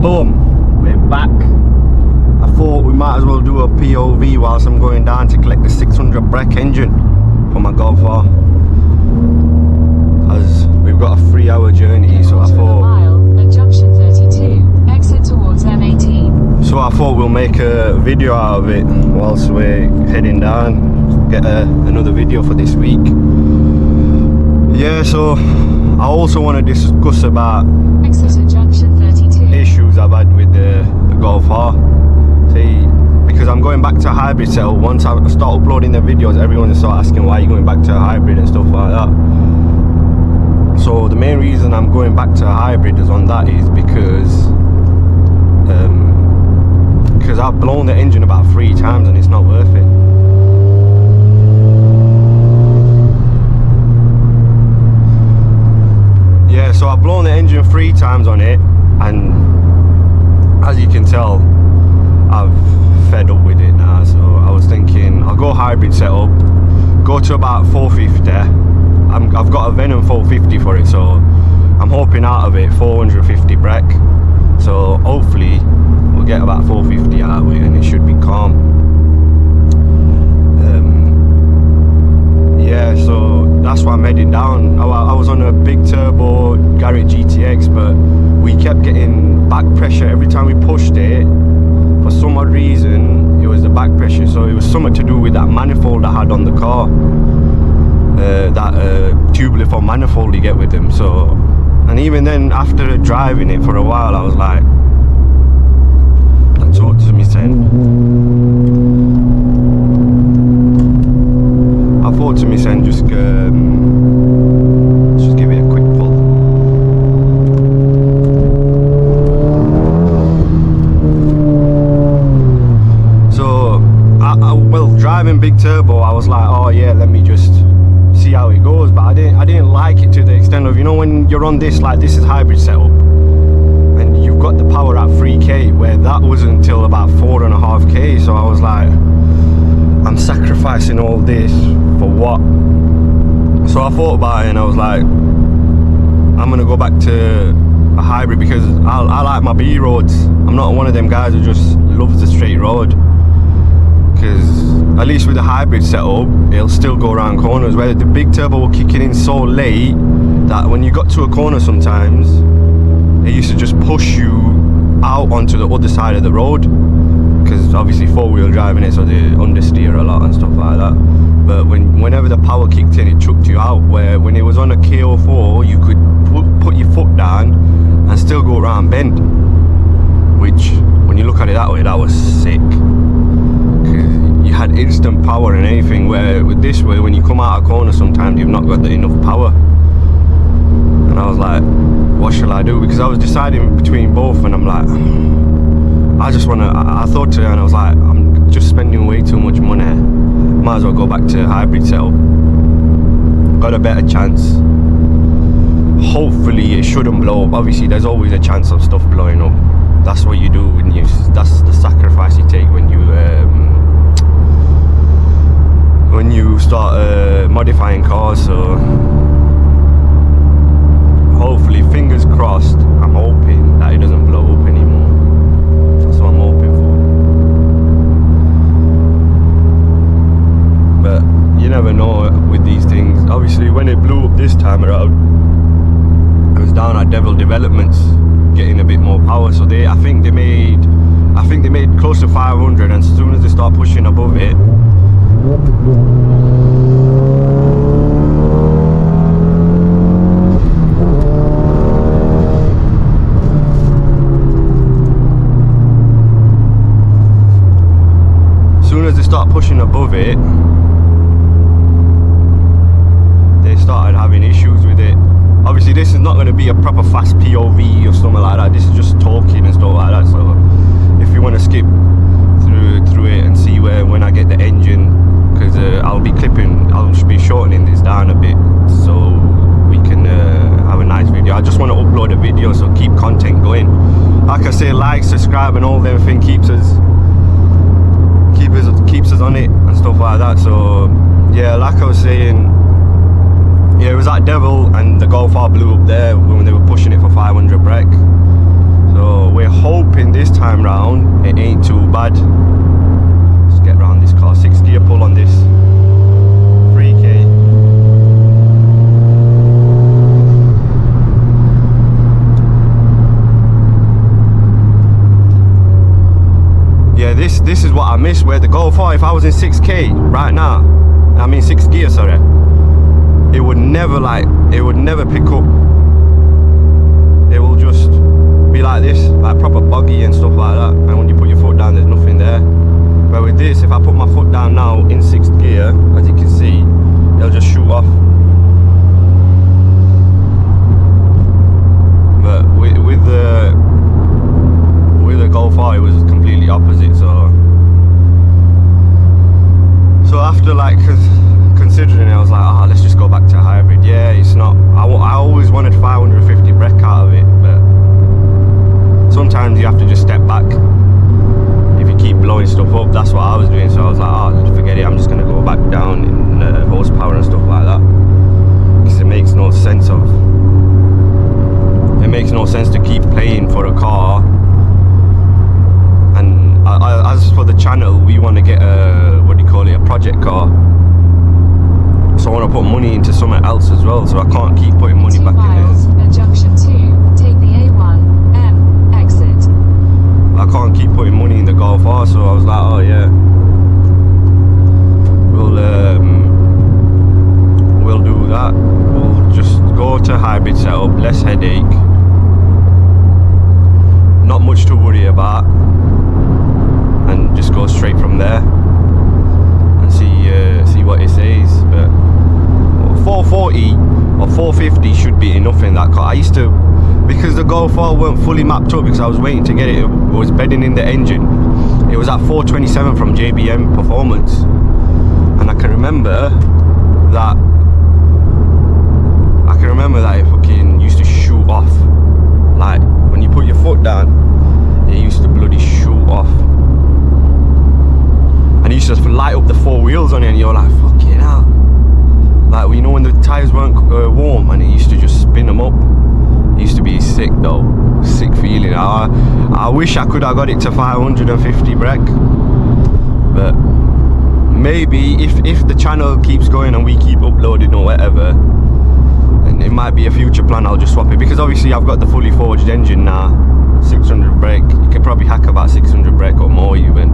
Boom, we're back. I thought we might as well do a POV whilst I'm going down to collect the 600 brake engine for my Golf R, as we've got a 3-hour journey, so I thought at junction 32, exit towards M18. So I thought we'll make a video out of it whilst we're heading down, get another video for this week. Yeah, so I also want to discuss about Exit at junction 32. issues I've had with the Golf R. See, because I'm going back to a hybrid setup. Once I start uploading the videos, everyone will start asking why you're going back to a hybrid and stuff like that. So the main reason I'm going back to a hybrid is because I've blown the engine about 3 times and it's not worth it. Yeah, so I've blown the engine 3 times on it, and as you can tell, I've fed up with it now. So I was thinking I'll go hybrid setup, go to about 450. I've got a Venom 450 for it, so I'm hoping out of it 450 brake. So hopefully we'll get about 450 out of it and it should be calm. Yeah, so that's why I'm heading down. I was on a big turbo Garrett GTX, but we kept getting back pressure every time we pushed it. For some odd reason, it was the back pressure, so it was something to do with that manifold I had on the car, that tubular for manifold you get with them. So, and even then, after driving it for a while, I was like, I talked to me saying, I thought to me saying, just give it a quick pull. So, well, driving big turbo, I was like, oh yeah, let me just see how it goes. But I didn't like it to the extent of, you know, when you're on this, like this is hybrid setup, and you've got the power at 3k, where that wasn't until about 4.5k. So I was like, I'm sacrificing all this for what? So I thought about it and I was like, I'm gonna go back to a hybrid because I like my B roads. I'm not one of them guys who just loves the straight road, because at least with the hybrid setup it'll still go around corners, where the big turbo will kick in so late that when you got to a corner sometimes it used to just push you out onto the other side of the road, because obviously 4-wheel driving it, so they understeer a lot and stuff like that. But whenever the power kicked in, it chucked you out, where when it was on a KO4 you could put your foot down and still go around bend, which when you look at it that way, that was sick, because you had instant power and anything, where with this way, when you come out a corner sometimes you've not got enough power. And I was like, what shall I do? Because I was deciding between both, and I'm like, I thought to her, and I was like, I'm just spending way too much money, might as well go back to hybrid setup. Got a better chance. Hopefully it shouldn't blow up. Obviously there's always a chance of stuff blowing up. That's what you do that's the sacrifice you take when you start modifying cars. So hopefully, fingers crossed, I'm hoping that it doesn't blow up anymore. That's what I'm hoping for. But you never know with these things. Obviously when it blew up this time around, it was down at Devil Developments getting a bit more power. So I think they made close to 500, and as soon as they start pushing above it, pushing above it, they started having issues with it. Obviously this is not going to be a proper fast POV or something like that. This is just talking and stuff like that. So if you want to skip through it and see when I get the engine, because I'll be shortening this down a bit so we can have a nice video. I just want to upload a video, so keep content going. Like I say, like, subscribe and all them things keeps us on it and stuff like that. So yeah, like I was saying, yeah, it was at Devil and the Golf R blew up there when they were pushing it for 500 brake. So we're hoping time round, it ain't too bad. Let's get round this car. 6 gear pull on this. 3k. Yeah, this is what I miss. Where the Golf R, if I was in 6k right now, I mean 6 gear, sorry, it would never pick up. It will just be like this, like proper buggy and stuff like that, and when you put your foot down there's nothing there. But with this, if I put my foot down now in 6th gear, as you can see, it'll just shoot off. But with the Golf R, it was completely opposite. So after like considering it, I was like, oh, let's just go back to a hybrid. Yeah, it's not, I always wanted 550 brake out of it, but sometimes you have to just step back. If you keep blowing stuff up, that's what I was doing. So I was like, oh, forget it, I'm just gonna go back down in horsepower and stuff like that, because it makes no sense to keep paying for a car. And as for the channel, we want to get a, what do you call it, a project car. So I want to put money into something else as well, so I can't keep putting money 2 back miles, in at junction 2, take the A1M exit. I can't keep putting money in the Golf R, so I was like, oh yeah, we'll do that. We'll just go to hybrid setup, less headache, not much to worry about, and just go straight from there and see what it says. But 440 or 450 should be enough in that car. I used to, because the Golf R weren't fully mapped up, because I was waiting to get it, it was bedding in the engine. It was at 427 from JBM Performance, and I can remember that it fucking used to shoot off. Like when you put your foot down, it used to bloody shoot off. And you used to light up the 4 wheels on it, and you're like, fucking hell. Like, you know, when the tyres weren't warm, and it used to just spin them up. It used to be sick though, sick feeling. I wish I could have got it to 550 brake, but maybe if the channel keeps going and we keep uploading or whatever, and it might be a future plan, I'll just swap it, because obviously I've got the fully forged engine now, 600 brake. You can probably hack about 600 brake or more even.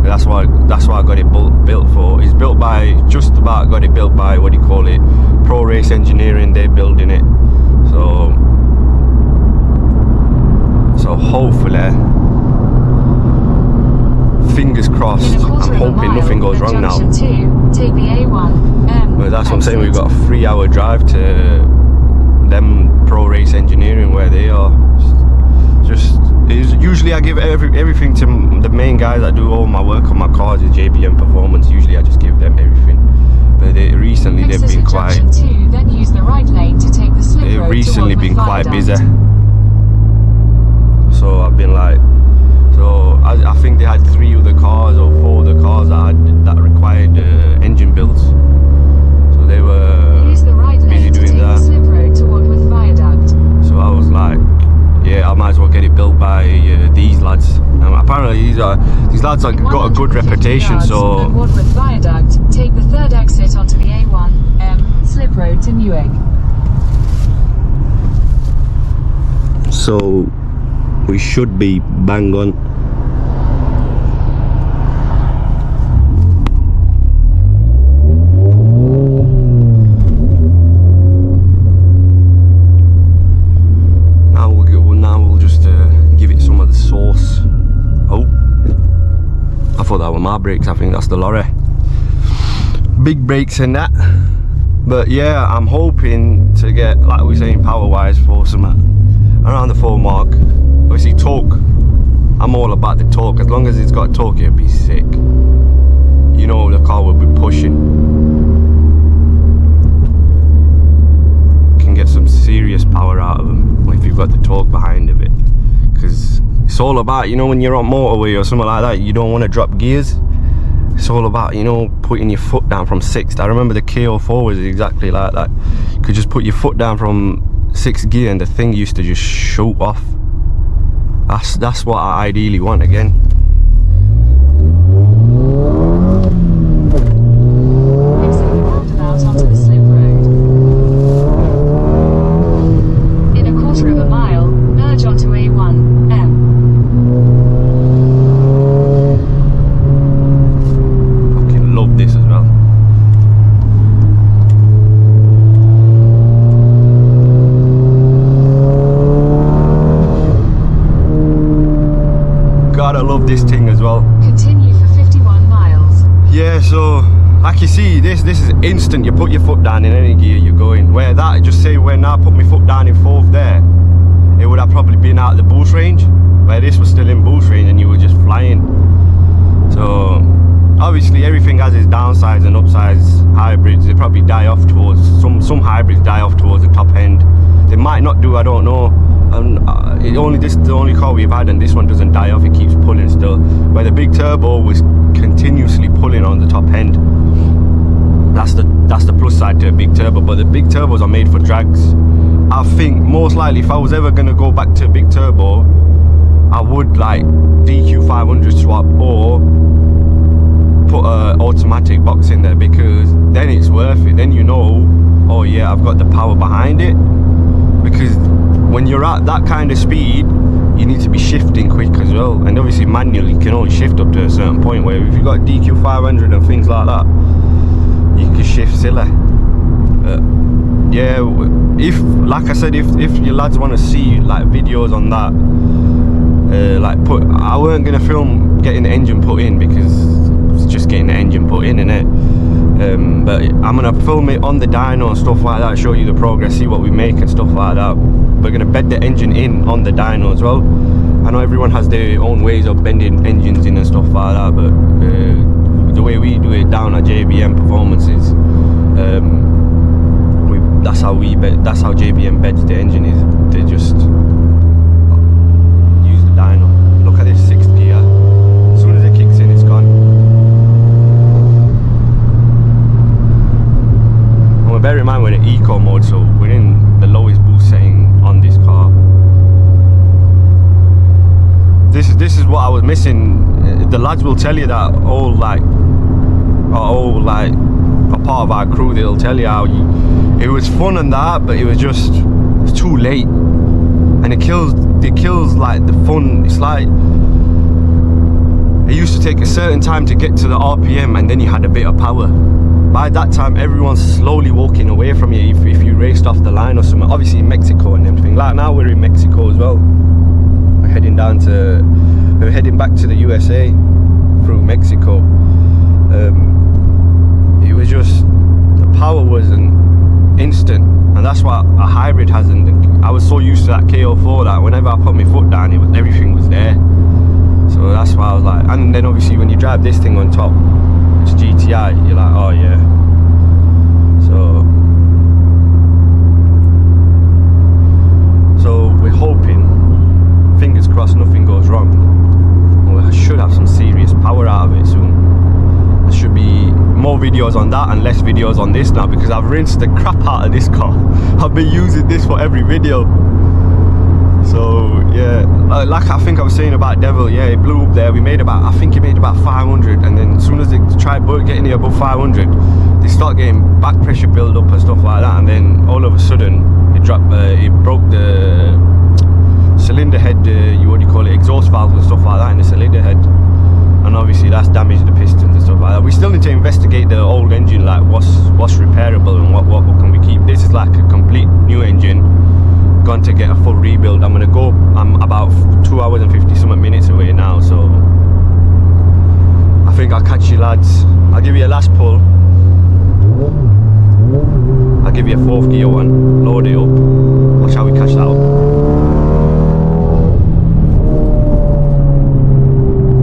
That's why I got it built for. It's built by, just about got it built by, what do you call it, Pro Race Engineering. They're building it, so hopefully, fingers crossed, I'm hoping nothing goes wrong now. Take the A1M. But that's what I'm saying, we've got a 3-hour drive to them Pro Race Engineering, where they are. Usually I give everything to the main guys that do all my work on my cars, is JBM Performance. Usually I just give them everything, but recently they've been quite. Then use the right lane to take the slip road. They've recently been quite busy, so I've been like, I think they had 3 of the cars or 4 of the cars that required engine builds, so they were busy doing that. Slip road to Woodworth Viaduct. So I was like, yeah, I might as well get it built by these lads. Apparently these lads have got a good reputation. So Woodworth Viaduct, take the 3rd exit onto the A1M slip road to Newark. So we should be bang on. Now we'll just give it some of the sauce. Oh, I thought that were my brakes. I think that's the lorry. Big brakes in that. But yeah, I'm hoping to get, like we're saying, power wise, for some around the 4 mark. Obviously torque, I'm all about the torque. As long as it's got torque, it'll be sick. You know, the car will be pushing. Can get some serious power out of them if you've got the torque behind of it, because it's all about, you know, when you're on motorway or something like that, you don't want to drop gears. It's all about, you know, putting your foot down from 6th. I remember the KO4 was exactly like that. You could just put your foot down from 6th gear and the thing used to just shoot off. That's what I ideally want again. Exit the roundabout onto the slip road. In a quarter of a mile, merge onto A1M. Fucking love this as well. God, I love this thing as well. Continue for 51 miles. Yeah, so like you see, this is instant. You put your foot down in any gear you're going. Where that, just say when I put my foot down in fourth there, it would have probably been out of the boost range. Where this was still in boost range and you were just flying. So obviously everything has its downsides and upsides. Hybrids, they probably die off towards some hybrids die off towards the top end. They might not do, I don't know. And this is the only car we've had, and this one doesn't die off. It keeps pulling still. Where the big turbo was continuously pulling on the top end. That's the plus side to a big turbo. But the big turbos are made for drags. I think most likely, if I was ever gonna go back to a big turbo, I would like DQ 500 swap or put a automatic box in there, because then it's worth it. Then you know, oh yeah, I've got the power behind it. Because when you're at that kind of speed, you need to be shifting quick as well. And obviously manually you can only shift up to a certain point, where if you've got DQ 500 and things like that, you can shift silly. Yeah, if, like I said, if your lads want to see like videos on that, I weren't gonna film getting the engine put in, because it's just getting the engine put in, innit? But I'm gonna film it on the dyno and stuff like that, show you the progress, see what we make and stuff like that. We're gonna bed the engine in on the dyno as well. I know everyone has their own ways of bending engines in and stuff like that, but the way we do it down at JBM Performance is that's how JBM beds the engine. Is they just use the dyno. Look at this 6th gear. As soon as it kicks in, it's gone. And bear in mind we're in eco mode, so we're in the lowest boost setting on this car. This is what I was missing. The lads will tell you that all like a part of our crew, they'll tell you how it was fun and that, but it was just too late, and it kills like the fun. It's like it used to take a certain time to get to the RPM, and then you had a bit of power. By that time, everyone's slowly walking away from you if you raced off the line or something. Obviously in Mexico and everything. Like now we're in Mexico as well. We're heading back to the USA through Mexico. It was just, the power wasn't instant, and that's what a hybrid hasn't. I was so used to that KO4 that whenever I put my foot down, everything was there. So that's why I was like, and then obviously when you drive this thing on top, it's GTI, you're like, oh yeah. So we're hoping, fingers crossed, nothing goes wrong. Well, I should have some serious power out of it soon. There should be more videos on that and less videos on this now, because I've rinsed the crap out of this car. I've been using this for every video. So yeah, like I think I was saying about Devil, yeah, it blew up there. I think it made about 500, and then as soon as they tried getting it above 500, they start getting back pressure build up and stuff like that, and then all of a sudden it dropped. It broke the cylinder head, exhaust valves and stuff like that in the cylinder head, and obviously that's damaged the pistons and stuff like that. We still need to investigate the old engine, like what's repairable and what can we keep. This is like a complete new engine, gone to get a full rebuild. I'm about 2 hours and 50 something minutes away now, so I think I'll catch you lads. I'll give you a last pull. I'll give you a 4th gear one, load it up. Watch how we catch that up.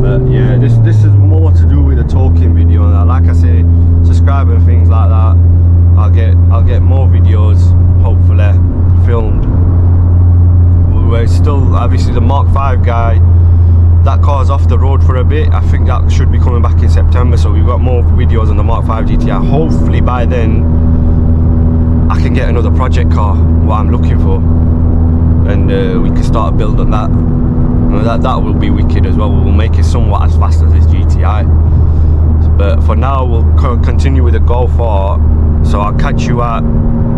But yeah, this is more to do with the talking video and that. Like I say, subscribe and things like that. I'll get more videos hopefully filmed. We're still, obviously the Mark 5 guy, that car's off the road for a bit. I think that should be coming back in September, so we've got more videos on the Mark 5 GTI. Hopefully by then I can get another project car, what I'm looking for, and we can start a build on that. That will be wicked as well. We'll make it somewhat as fast as this GTI. But for now, we'll continue with the Golf R. So I'll catch you at,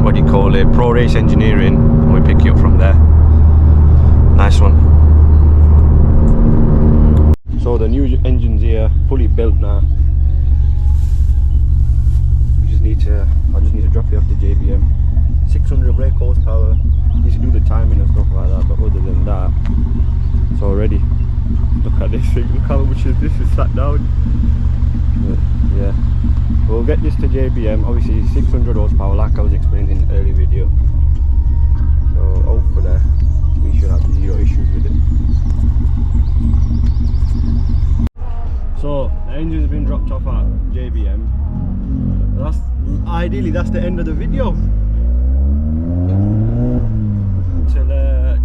what do you call it, Pro Race Engineering, and we pick you up from there. Nice one. So the new engine's here, fully built now. I just need to drop you off to JBM. 600 brake horsepower. Need to do the timing and stuff like that, but other than that, it's all ready. Look at this thing, look how much this is sat down. But yeah, we'll get this to JBM. Obviously 600 horsepower, like I was explaining in the early video. So hopefully we should have zero issues with it. So the engine's been dropped off at JBM. Ideally that's the end of the video.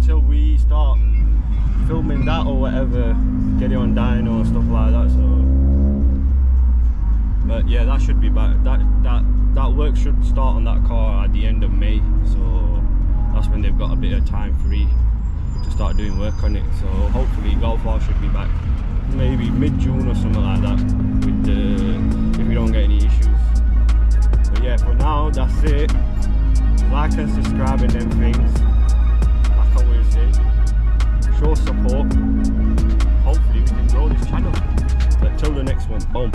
Till we start filming that or whatever, get it on dyno and stuff like that. So, but yeah, that should be back. That work should start on that car at the end of May. So that's when they've got a bit of time free to start doing work on it. So hopefully Golf R should be back maybe mid-June or something like that, with if we don't get any issues. But yeah, for now that's it. Like and subscribe and them things. Like I always say, show support. Hopefully we can grow this channel. But till the next one, boom.